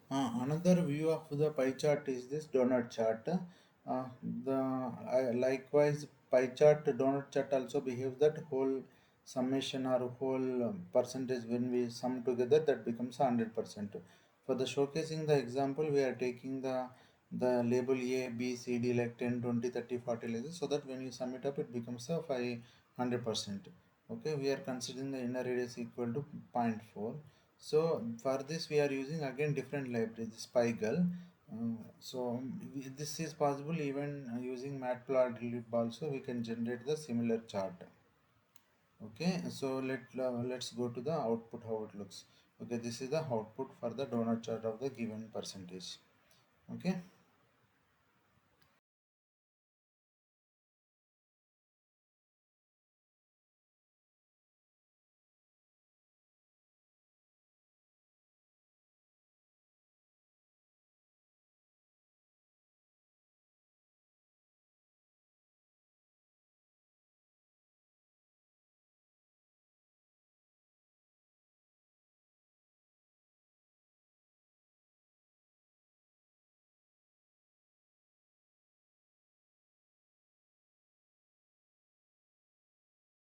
Another view of the pie chart is this donut chart. Likewise pie chart donut chart also behaves that whole summation or whole percentage when we sum together that becomes 100%. For the showcasing the example we are taking the label A, B, C, D like 10, 20, 30, 40 like this, so that when you sum it up it becomes a 500%. Okay, we are considering the inner radius equal to zero point 0.4. So for this we are using again different library, the Spygirl. This is possible even using matplotlib also we can generate the similar chart. Okay, so let's go to the output how it looks. Okay, this is the output for the donut chart of the given percentage. Okay.